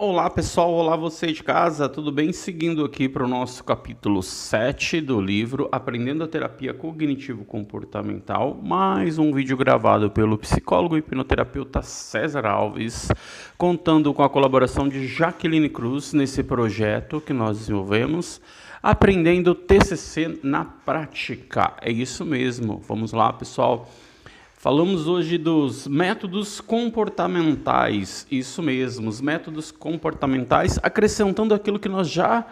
Olá pessoal, olá você de casa, tudo bem? Seguindo aqui para o nosso capítulo 7 do livro Aprendendo a Terapia Cognitivo-Comportamental, mais um vídeo gravado pelo psicólogo e hipnoterapeuta César Alves, contando com a colaboração de Jaqueline Cruz nesse projeto que nós desenvolvemos, Aprendendo TCC na Prática. É isso mesmo, vamos lá pessoal. Falamos hoje dos métodos comportamentais, isso mesmo, os métodos comportamentais, acrescentando aquilo que nós já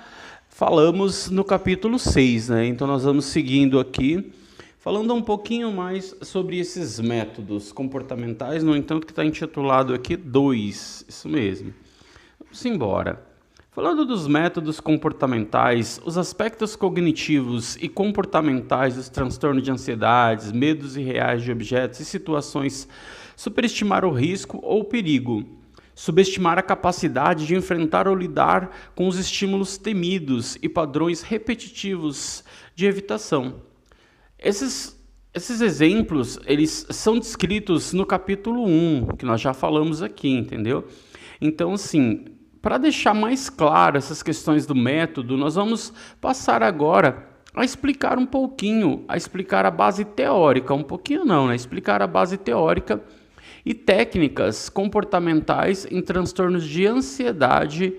falamos no capítulo 6, né? Então nós vamos seguindo aqui, falando um pouquinho mais sobre esses métodos comportamentais, no entanto que está intitulado aqui 2, isso mesmo. Vamos embora. Falando dos métodos comportamentais, os aspectos cognitivos e comportamentais dos transtornos de ansiedade, medos irreais de objetos e situações, superestimar o risco ou o perigo, subestimar a capacidade de enfrentar ou lidar com os estímulos temidos e padrões repetitivos de evitação. Esses exemplos, eles são descritos no capítulo 1, que nós já falamos aqui, entendeu? Então, assim, para deixar mais claro essas questões do método, nós vamos passar agora a explicar um pouquinho, a explicar a base teórica, um pouquinho não, né? Explicar a base teórica e técnicas comportamentais em transtornos de ansiedade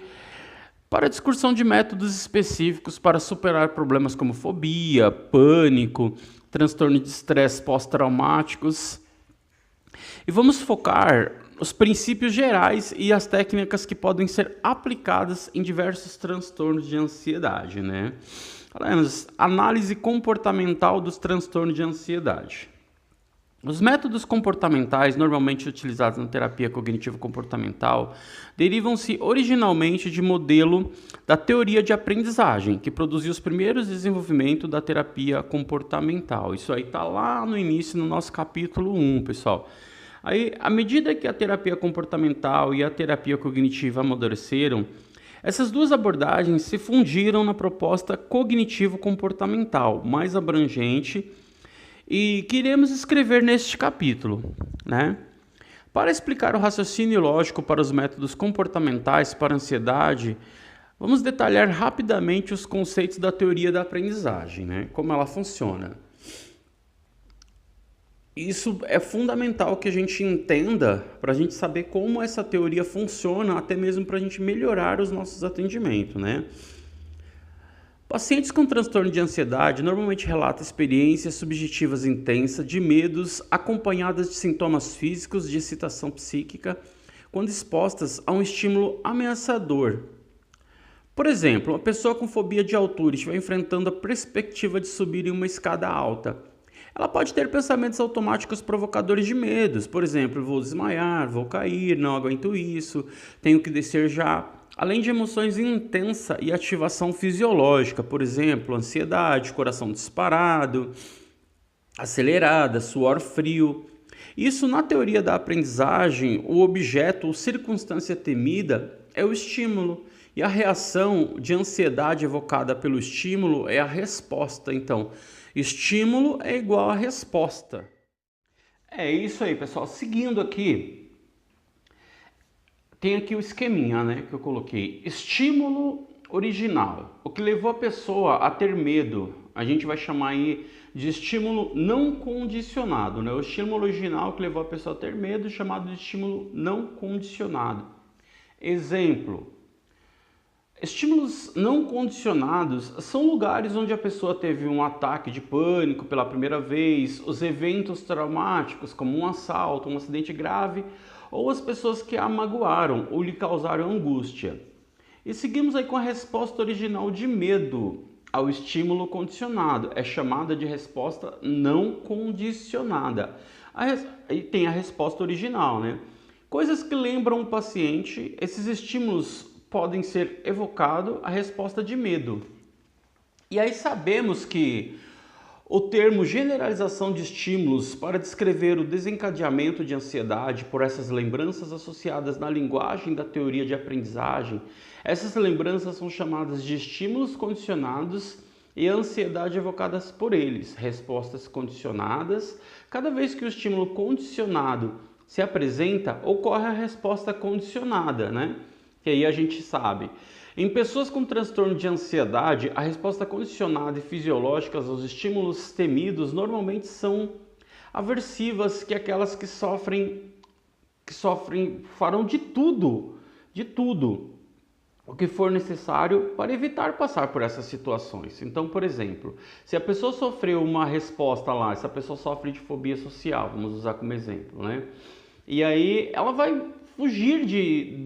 para a discussão de métodos específicos para superar problemas como fobia, pânico, transtorno de estresse pós-traumáticos. E vamos focar os princípios gerais e as técnicas que podem ser aplicadas em diversos transtornos de ansiedade, né? Falamos, análise comportamental dos transtornos de ansiedade. Os métodos comportamentais normalmente utilizados na terapia cognitivo-comportamental derivam-se originalmente de modelo da teoria de aprendizagem, que produziu os primeiros desenvolvimentos da terapia comportamental. Isso aí está lá no início, no nosso capítulo 1, pessoal. Aí, à medida que a terapia comportamental e a terapia cognitiva amadureceram, essas duas abordagens se fundiram na proposta cognitivo-comportamental mais abrangente e que iremos escrever neste capítulo, né? Para explicar o raciocínio lógico para os métodos comportamentais para a ansiedade, vamos detalhar rapidamente os conceitos da teoria da aprendizagem, né? Como ela funciona. Isso é fundamental que a gente entenda para a gente saber como essa teoria funciona, até mesmo para a gente melhorar os nossos atendimentos, né? Pacientes com transtorno de ansiedade normalmente relatam experiências subjetivas intensas de medos acompanhadas de sintomas físicos de excitação psíquica quando expostas a um estímulo ameaçador. Por exemplo, uma pessoa com fobia de altura estiver enfrentando a perspectiva de subir em uma escada alta. Ela pode ter pensamentos automáticos provocadores de medos, por exemplo, vou desmaiar, vou cair, não aguento isso, tenho que descer já. Além de emoções intensa e ativação fisiológica, por exemplo, ansiedade, coração disparado, acelerada, suor frio. Isso, na teoria da aprendizagem, o objeto ou circunstância temida é o estímulo. E a reação de ansiedade evocada pelo estímulo é a resposta. Então, estímulo é igual a resposta. É isso aí, pessoal. Seguindo aqui, tem aqui o esqueminha, né, que eu coloquei. Estímulo original. O que levou a pessoa a ter medo, a gente vai chamar aí de estímulo não condicionado, né? O estímulo original que levou a pessoa a ter medo, chamado de estímulo não condicionado. Exemplo. Estímulos não condicionados são lugares onde a pessoa teve um ataque de pânico pela primeira vez, os eventos traumáticos como um assalto, um acidente grave, ou as pessoas que a magoaram ou lhe causaram angústia. E seguimos aí com a resposta original de medo ao estímulo condicionado, é chamada de resposta não condicionada. Aí tem a resposta original, né? Coisas que lembram o paciente, esses estímulos podem ser evocados a resposta de medo. E aí sabemos que o termo generalização de estímulos para descrever o desencadeamento de ansiedade por essas lembranças associadas na linguagem da teoria de aprendizagem, essas lembranças são chamadas de estímulos condicionados e a ansiedade evocadas por eles, respostas condicionadas. Cada vez que o estímulo condicionado se apresenta, ocorre a resposta condicionada, né? que aí a gente sabe. Em pessoas com transtorno de ansiedade, a resposta condicionada e fisiológica aos estímulos temidos normalmente são aversivas, que aquelas que sofrem farão de tudo o que for necessário para evitar passar por essas situações. Então, por exemplo, se a pessoa sofreu uma resposta lá, se a pessoa sofre de fobia social, vamos usar como exemplo, né? E aí ela vai fugir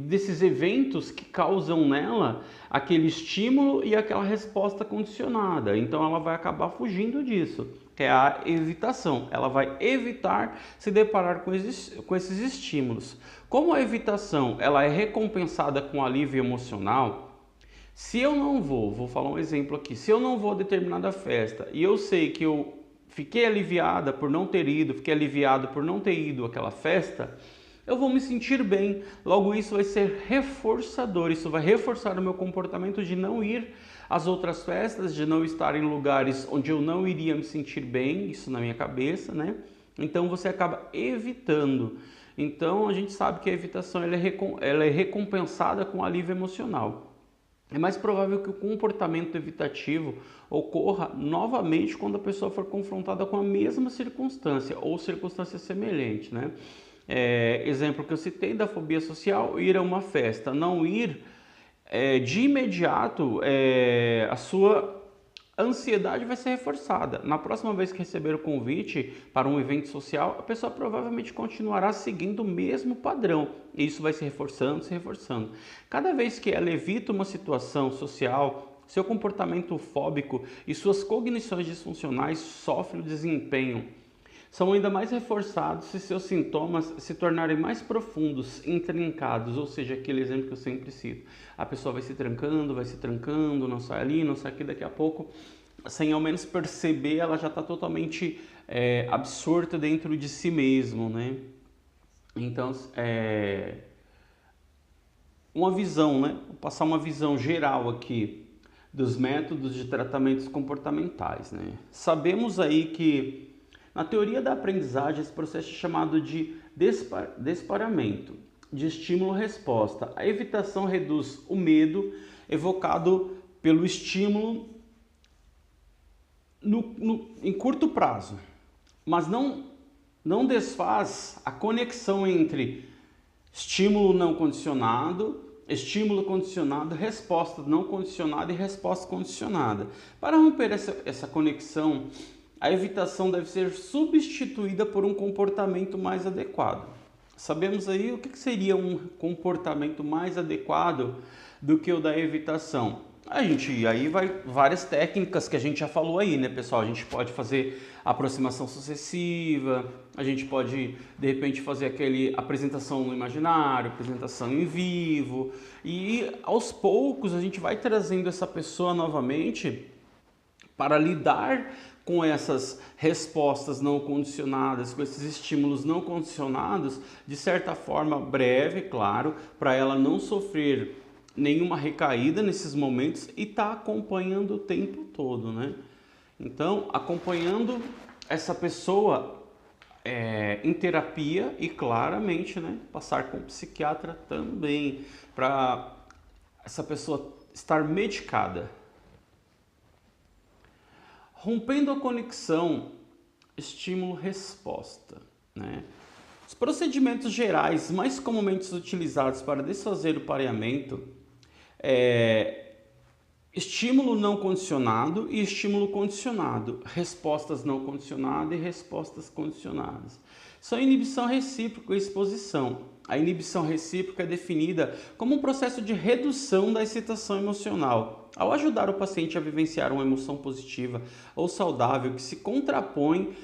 desses eventos que causam nela aquele estímulo e aquela resposta condicionada. Então ela vai acabar fugindo disso, que é a evitação. Ela vai evitar se deparar com esses estímulos. Como a evitação ela é recompensada com alívio emocional, se eu não vou falar um exemplo aqui, se eu não vou a determinada festa e eu sei que eu fiquei aliviada por não ter ido, fiquei aliviado por não ter ido àquela festa, eu vou me sentir bem. Logo, isso vai ser reforçador, isso vai reforçar o meu comportamento de não ir às outras festas, de não estar em lugares onde eu não iria me sentir bem, isso na minha cabeça, né? Então você acaba evitando. Então a gente sabe que a evitação ela é recompensada com alívio emocional. É mais provável que o comportamento evitativo ocorra novamente quando a pessoa for confrontada com a mesma circunstância ou circunstância semelhante, né? Exemplo que eu citei da fobia social, ir a uma festa, não ir de imediato, a sua ansiedade vai ser reforçada. Na próxima vez que receber o convite para um evento social, a pessoa provavelmente continuará seguindo o mesmo padrão. E isso vai se reforçando, se reforçando. Cada vez que ela evita uma situação social, seu comportamento fóbico e suas cognições disfuncionais sofrem o desempenho. São ainda mais reforçados se seus sintomas se tornarem mais profundos, intrincados, ou seja, aquele exemplo que eu sempre cito. A pessoa vai se trancando, não sai ali, não sai aqui, daqui a pouco, sem ao menos perceber, ela já está totalmente absorta dentro de si mesmo, né? Então, uma visão, né? Vou passar uma visão geral aqui dos métodos de tratamentos comportamentais, né? Sabemos aí que na teoria da aprendizagem, esse processo é chamado de desparamento, de estímulo-resposta. A evitação reduz o medo evocado pelo estímulo em curto prazo, mas não desfaz a conexão entre estímulo não condicionado, estímulo condicionado, resposta não condicionada e resposta condicionada. Para romper essa conexão, a evitação deve ser substituída por um comportamento mais adequado. Sabemos aí o que seria um comportamento mais adequado do que o da evitação. Aí vai várias técnicas que a gente já falou aí, né, pessoal? A gente pode fazer aproximação sucessiva, a gente pode, de repente, fazer aquele apresentação no imaginário, apresentação em vivo, e aos poucos a gente vai trazendo essa pessoa novamente para lidar com essas respostas não condicionadas, com esses estímulos não condicionados, de certa forma breve, claro, para ela não sofrer nenhuma recaída nesses momentos e tá acompanhando o tempo todo, né? Então, acompanhando essa pessoa em terapia e claramente, né, passar com o psiquiatra também, para essa pessoa estar medicada. Rompendo a conexão estímulo-resposta, né? Os procedimentos gerais mais comumente utilizados para desfazer o pareamento estímulo não condicionado e estímulo condicionado, respostas não condicionadas e respostas condicionadas. São inibição recíproca e exposição. A inibição recíproca é definida como um processo de redução da excitação emocional, ao ajudar o paciente a vivenciar uma emoção positiva ou saudável que se contrapõe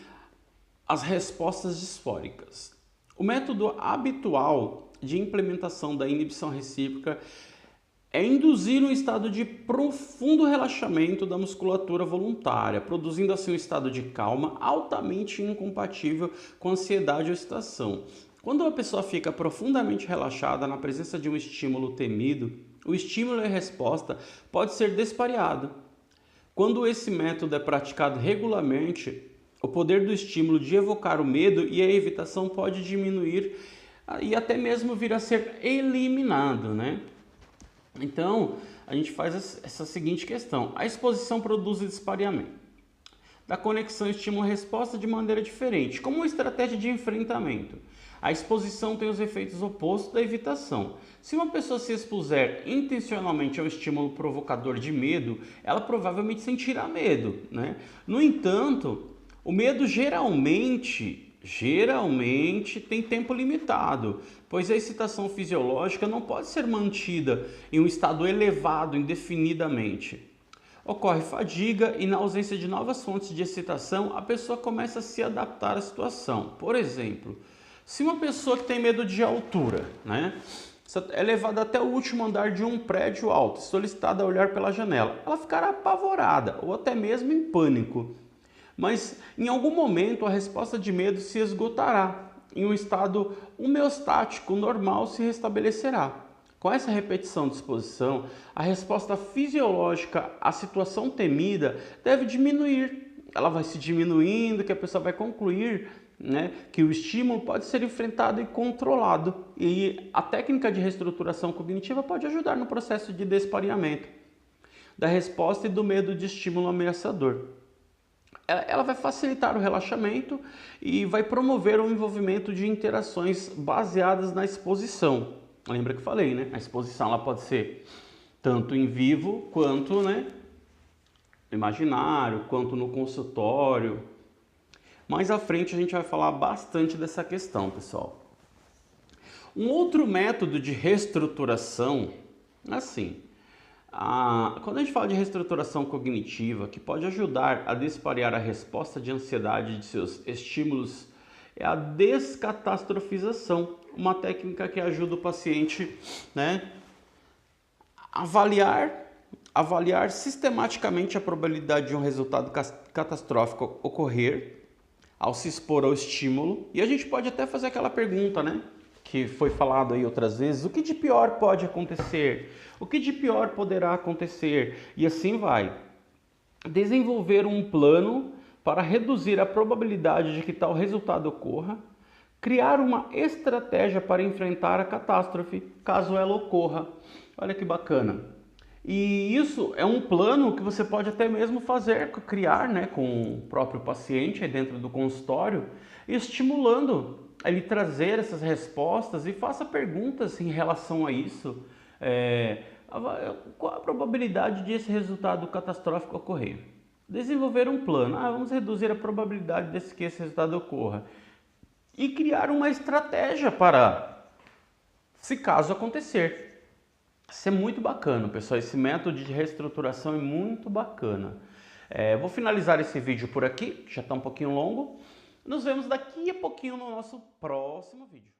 às respostas disfóricas. O método habitual de implementação da inibição recíproca é induzir um estado de profundo relaxamento da musculatura voluntária, produzindo assim um estado de calma altamente incompatível com ansiedade ou excitação. Quando a pessoa fica profundamente relaxada na presença de um estímulo temido, o estímulo e a resposta pode ser despareado. Quando esse método é praticado regularmente, o poder do estímulo de evocar o medo e a evitação pode diminuir e até mesmo vir a ser eliminado, né? Então, a gente faz essa seguinte questão. A exposição produz dispareamento. Da conexão estímulo-resposta de maneira diferente, como uma estratégia de enfrentamento. A exposição tem os efeitos opostos da evitação. Se uma pessoa se expuser intencionalmente ao estímulo provocador de medo, ela provavelmente sentirá medo, né? No entanto, o medo geralmente tem tempo limitado, pois a excitação fisiológica não pode ser mantida em um estado elevado indefinidamente. Ocorre fadiga e, na ausência de novas fontes de excitação, a pessoa começa a se adaptar à situação. Por exemplo, se uma pessoa que tem medo de altura, né, é levada até o último andar de um prédio alto, solicitada a olhar pela janela, ela ficará apavorada ou até mesmo em pânico. Mas em algum momento a resposta de medo se esgotará, em um estado homeostático normal se restabelecerá. Com essa repetição de exposição, a resposta fisiológica à situação temida deve diminuir. Ela vai se diminuindo, que a pessoa vai concluir, né, que o estímulo pode ser enfrentado e controlado. E a técnica de reestruturação cognitiva pode ajudar no processo de despareamento da resposta e do medo de estímulo ameaçador. Ela vai facilitar o relaxamento e vai promover o envolvimento de interações baseadas na exposição. Lembra que eu falei, né? A exposição ela pode ser tanto em vivo quanto, né, imaginário, quanto no consultório. Mais à frente a gente vai falar bastante dessa questão, pessoal. Um outro método de reestruturação, assim, quando a gente fala de reestruturação cognitiva, que pode ajudar a desparear a resposta de ansiedade de seus estímulos, é a descatastrofização, uma técnica que ajuda o paciente, né, a avaliar sistematicamente a probabilidade de um resultado catastrófico ocorrer ao se expor ao estímulo. E a gente pode até fazer aquela pergunta, né, que foi falado aí outras vezes: o que de pior pode acontecer? O que de pior poderá acontecer? E assim vai. Desenvolver um plano para reduzir a probabilidade de que tal resultado ocorra. Criar uma estratégia para enfrentar a catástrofe, caso ela ocorra. Olha que bacana. E isso é um plano que você pode até mesmo criar, né, com o próprio paciente aí dentro do consultório, estimulando ele trazer essas respostas e faça perguntas em relação a isso. Qual a probabilidade de esse resultado catastrófico ocorrer? Desenvolver um plano. Vamos reduzir a probabilidade de que esse resultado ocorra. E criar uma estratégia para, se caso acontecer. Isso é muito bacana, pessoal. Esse método de reestruturação é muito bacana. Vou finalizar esse vídeo por aqui, já está um pouquinho longo. Nos vemos daqui a pouquinho no nosso próximo vídeo.